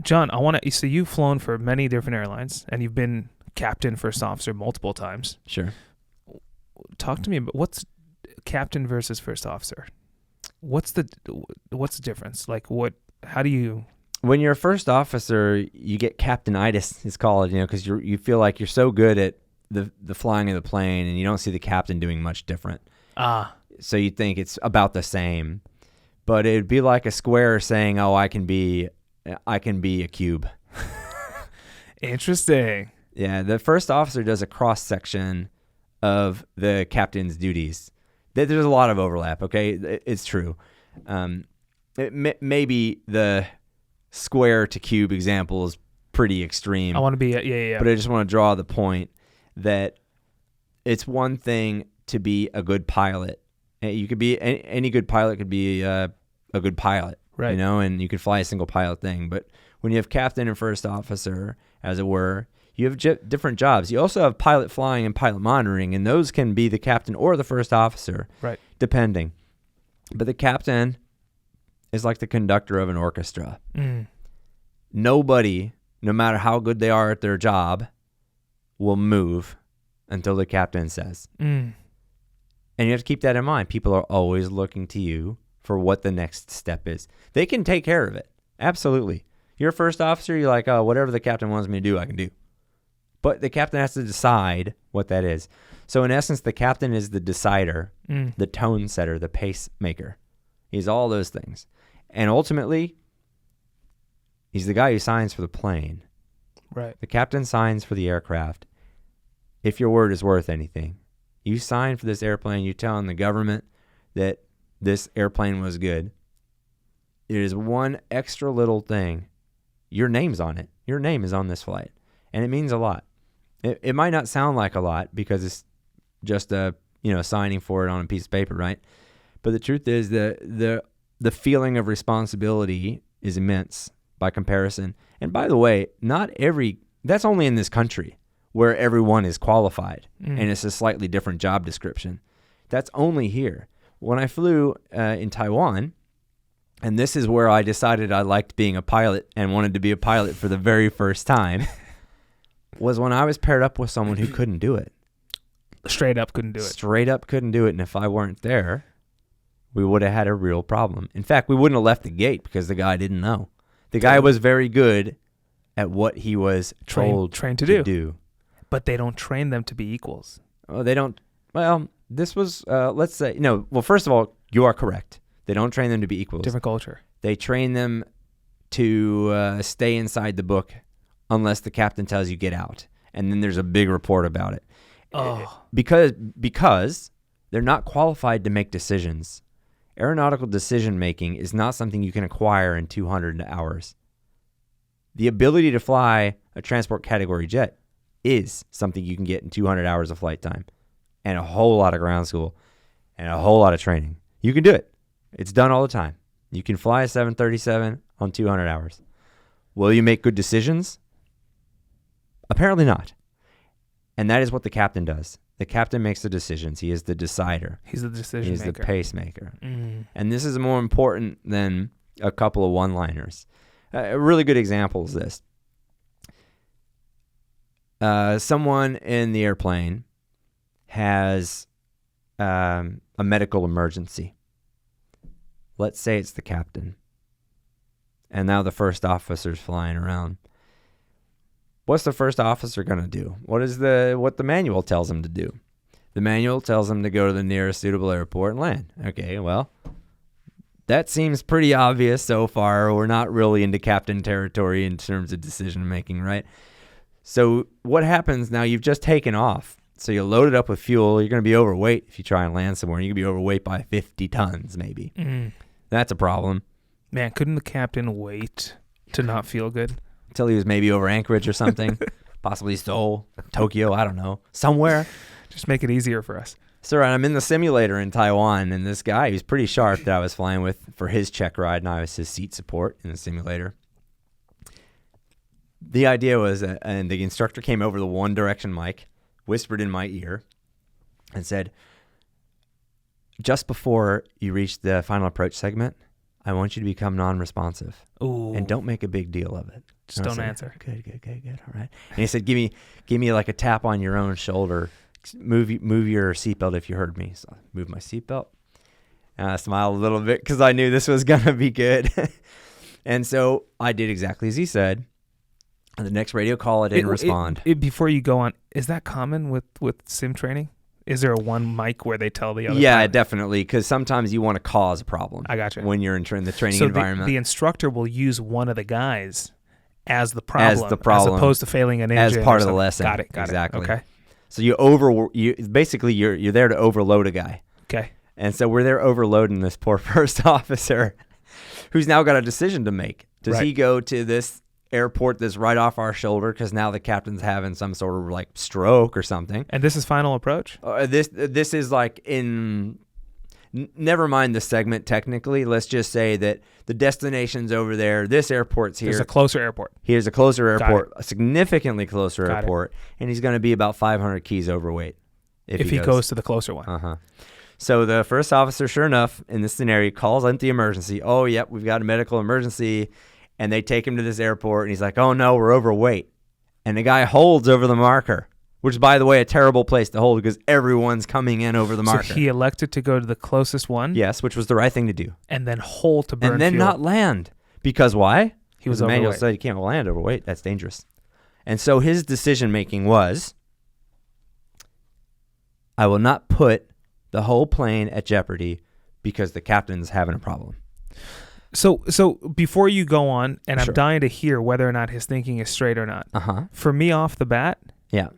John, I want to. So you've flown for many different airlines, and you've been captain, first officer multiple times. Sure. Talk to me about what's captain versus first officer. What's the difference? Like what? How do you? When you're a first officer, you get captainitis, it's called, because you feel like you're so good at the flying of the plane, and you don't see the captain doing much different. So you think it's about the same, but it'd be like a square saying, "Oh, I can be a cube." Interesting. Yeah, the first officer does a cross section of the captain's duties. There's a lot of overlap. Okay, it's true. Maybe the square to cube example is pretty extreme. I want to be yeah. But I just want to draw the point that it's one thing to be a good pilot. You could be any good pilot could be a good pilot, right? And you could fly a single pilot thing. But when you have captain and first officer, as it were, you have different jobs. You also have pilot flying and pilot monitoring, and those can be the captain or the first officer, right? Depending. But the captain is like the conductor of an orchestra. Nobody, no matter how good they are at their job, will move until the captain says. And you have to keep that in mind. People are always looking to you for what the next step is. They can take care of it. Absolutely. You're a first officer, you're like, oh, whatever the captain wants me to do, I can do. But the captain has to decide what that is. So in essence, the captain is the decider, the tone setter, the pacemaker. He's all those things. And ultimately, he's the guy who signs for the plane. Right. The captain signs for the aircraft. If your word is worth anything, you sign for this airplane, you're telling the government that this airplane was good. It is one extra little thing. Your name's on it. Your name is on this flight. And it means a lot. It might not sound like a lot because it's just signing for it on a piece of paper, right? But the truth is the feeling of responsibility is immense by comparison. And by the way, that's only in this country where everyone is qualified and it's a slightly different job description. That's only here. When I flew in Taiwan, and this is where I decided I liked being a pilot and wanted to be a pilot for the very first time, was when I was paired up with someone who couldn't do it. Straight up couldn't do it. Straight up couldn't do it. And if I weren't there, we would have had a real problem. In fact, we wouldn't have left the gate because the guy didn't know. The guy was very good at what he was trained to do. But they don't train them to be equals. Oh, they don't. Well, this was, let's say, no. Well, first of all, you are correct. They don't train them to be equals. Different culture. They train them to stay inside the book unless the captain tells you get out. And then there's a big report about it. Oh. Because they're not qualified to make decisions. Aeronautical decision making is not something you can acquire in 200 hours. The ability to fly a transport category jet is something you can get in 200 hours of flight time and a whole lot of ground school and a whole lot of training. You can do it. It's done all the time. You can fly a 737 on 200 hours. Will you make good decisions? Apparently not. And that is what the captain does. The captain makes the decisions. He is the decider. He's the decision He's maker. the pacemaker. And this is more important than a couple of one-liners. A really good example is this. Someone in the airplane has a medical emergency. Let's say it's the captain. And now the first officer's flying around. What's the first officer going to do? What the manual tells him to do? The manual tells him to go to the nearest suitable airport and land. Okay, well, that seems pretty obvious so far. We're not really into captain territory in terms of decision making, right? So what happens now? You've just taken off. So you load it up with fuel. You're going to be overweight if you try and land somewhere. You're going to be overweight by 50 tons maybe. That's a problem. Man, couldn't the captain wait to not feel good? Until he was maybe over Anchorage or something. Possibly Seoul, Tokyo, I don't know. Somewhere. Just make it easier for us. So I'm in the simulator in Taiwan, and this guy, he was pretty sharp that I was flying with for his check ride, and I was his seat support in the simulator. The idea was that, and the instructor came over the one direction mic, whispered in my ear, and said, just before you reach the final approach segment, I want you to become non-responsive. Ooh. And don't make a big deal of it. Just And I don't said, answer. Good. All right. And he said, give me like a tap on your own shoulder. Move your seatbelt if you heard me. So I moved my seatbelt. And I smiled a little bit because I knew this was going to be good. And so I did exactly as he said. And the next radio call, I didn't respond. Before you go on, is that common with sim training? Is there a one mic where they tell the other? Yeah, pilot? definitely. Because sometimes you want to cause a problem. I got you. When you're in the training so environment. the instructor will use one of the guys as the problem, as opposed to failing an engine as part of the something. lesson. Got it. Exactly. Okay. So you're there to overload a guy. Okay. And so we're there overloading this poor first officer who's now got a decision to make. Does he go to this airport that's right off our shoulder because now the captain's having some sort of like stroke or something? And this is final approach? This is like never mind the segment technically. Let's just say that the destination's over there. This airport's here. There's a closer airport. Here's a closer airport, a significantly closer Got airport, and he's going to be about 500 keys overweight if he goes to the closer one. Uh-huh. So the first officer, sure enough, in this scenario, calls out the emergency. Oh, yep, we've got a medical emergency. And they take him to this airport, and he's like, oh, no, we're overweight. And the guy holds over the marker, which is, by the way, a terrible place to hold because everyone's coming in over the marker. So he elected to go to the closest one? Yes, which was the right thing to do. And then hold to burn and then fuel. not land. Because why? He was the manual overweight. said you can't land overweight. That's dangerous. And so his decision-making was, I will not put the whole plane at jeopardy because the captain's having a problem. So before you go on, and Sure. I'm dying to hear whether or not his thinking is straight or not. Uh-huh. For me, off the bat, Yeah.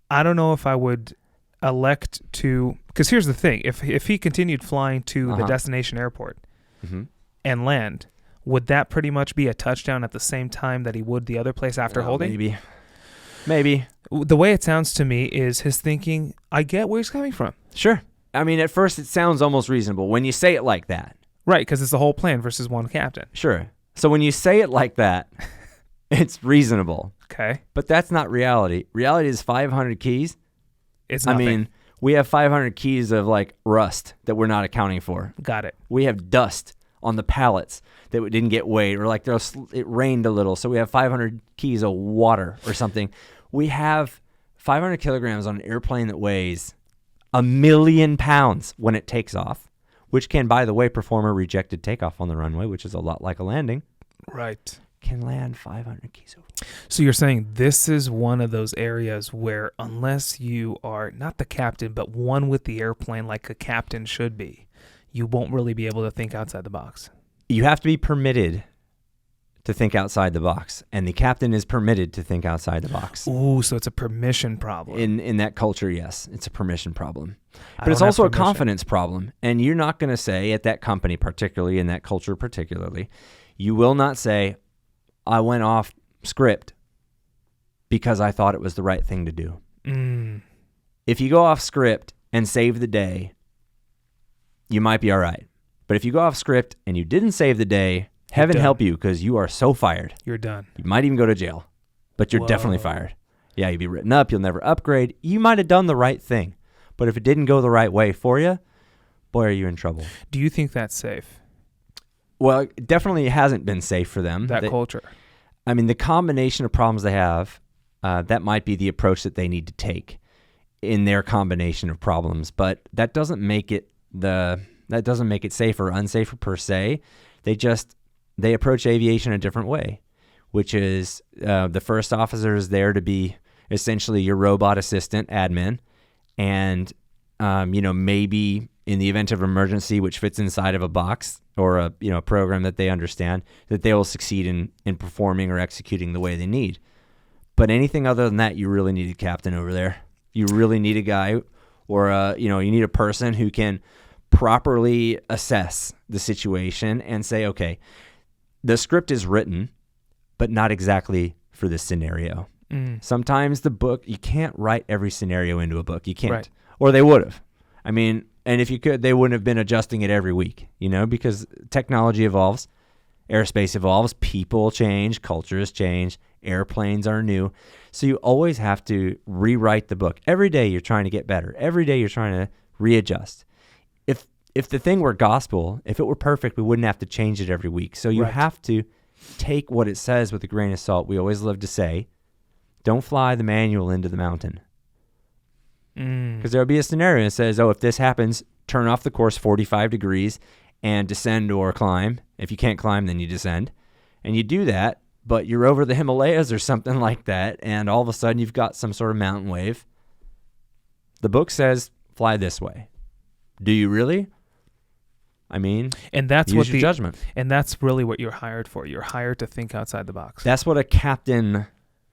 I don't know if I would elect to, because here's the thing: if he continued flying to the destination airport Mm-hmm. and land, would that pretty much be a touchdown at the same time that he would the other place after holding? Maybe. The way it sounds to me is his thinking. I get where he's coming from. Sure. I mean, at first it sounds almost reasonable when you say it like that. Right, because it's the whole plane versus one captain. Sure. So when you say it like that, it's reasonable. Okay. But that's not reality. Reality is 500 keys. It's nothing. I mean, we have 500 keys of like rust that we're not accounting for. Got it. We have dust on the pallets that didn't get weighed, or like it rained a little, so we have 500 keys of water or something. We have 500 kilograms on an airplane that weighs 1 million pounds when it takes off, which can, by the way, perform a rejected takeoff on the runway, which is a lot like a landing. Right. Can land 500 keys over. So you're saying this is one of those areas where unless you are not the captain, but one with the airplane like a captain should be, you won't really be able to think outside the box. You have to be permitted to think outside the box, and the captain is permitted to think outside the box. Ooh, so it's a permission problem. In that culture, yes, it's a permission problem. I But it's don't have also a permission. confidence problem. And you're not going to say at that company particularly, in that culture particularly, you will not say, I went off script because I thought it was the right thing to do. Mm. If you go off script and save the day, you might be all right. But if you go off script and you didn't save the day, heaven done. help you because you are so fired. You're done. You might even go to jail, but you're definitely Whoa. fired. Yeah, you'll be written up. You'll never upgrade. You might have done the right thing, but if it didn't go the right way for you, boy, are you in trouble. Do you think that's safe, Well, it definitely hasn't been safe for them. that culture? I mean, the combination of problems they have, that might be the approach that they need to take in their combination of problems, but that doesn't make it safe or unsafe per se. They approach aviation a different way, which is the first officer is there to be essentially your robot assistant, admin, and maybe in the event of emergency, which fits inside of a box or a program that they understand, that they will succeed in performing or executing the way they need. But anything other than that, you really need a captain over there. You really need a guy, or you need a person who can properly assess the situation and say, okay, the script is written, but not exactly for this scenario. Mm. Sometimes the book, you can't write every scenario into a book. You can't. Right. Or they would have. I mean, and if you could, they wouldn't have been adjusting it every week, because technology evolves, airspace evolves, people change, cultures change, airplanes are new. So you always have to rewrite the book. Every day you're trying to get better. Every day you're trying to readjust. If the thing were gospel, if it were perfect, we wouldn't have to change it every week. So you Right. have to take what it says with a grain of salt. We always love to say, don't fly the manual into the mountain. Because there'll be a scenario that says, oh, if this happens, turn off the course 45 degrees and descend or climb. If you can't climb, then you descend. And you do that, but you're over the Himalayas or something like that, and all of a sudden you've got some sort of mountain wave. The book says, fly this way. Do you really? I mean, and that's use what your judgment. And that's really what you're hired for. You're hired to think outside the box. That's what a captain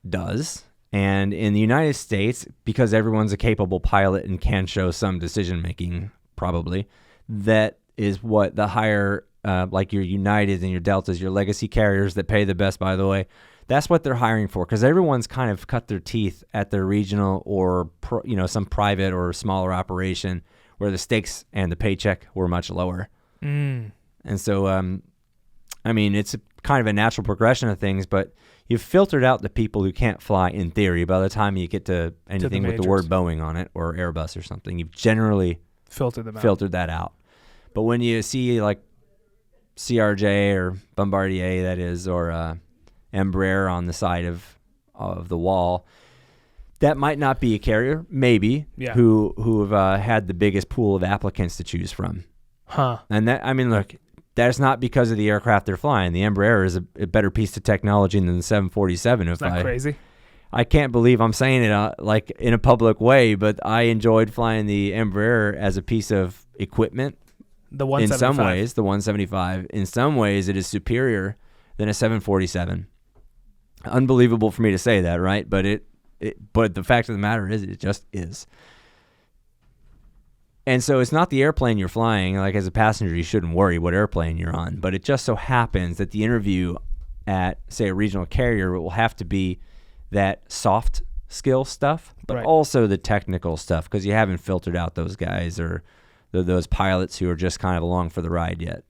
does. And in the United States, because everyone's a capable pilot and can show some decision-making, probably, that is what the higher, like your Uniteds and your Deltas, your legacy carriers that pay the best, by the way, that's what they're hiring for, because everyone's kind of cut their teeth at their regional or, some private or smaller operation where the stakes and the paycheck were much lower. And so, it's kind of a natural progression of things, but you've filtered out the people who can't fly in theory. By the time you get to anything with the word Boeing on it or Airbus or something, you've generally filtered that out. But when you see like CRJ or Bombardier, that is, or Embraer on the side of the wall, that might not be a carrier, maybe, who have had the biggest pool of applicants to choose from. And look, that's not because of the aircraft they're flying. The Embraer is a better piece of technology than the 747. Isn't that crazy? I can't believe I'm saying it like in a public way, but I enjoyed flying the Embraer as a piece of equipment. The 175. In some ways, the 175. In some ways, it is superior than a 747. Unbelievable for me to say that, right? But but the fact of the matter is, it just is. And so it's not the airplane you're flying. Like as a passenger, you shouldn't worry what airplane you're on. But it just so happens that the interview at, say, a regional carrier will have to be that soft skill stuff, but also the technical stuff, because you haven't filtered out those guys or those pilots who are just kind of along for the ride yet.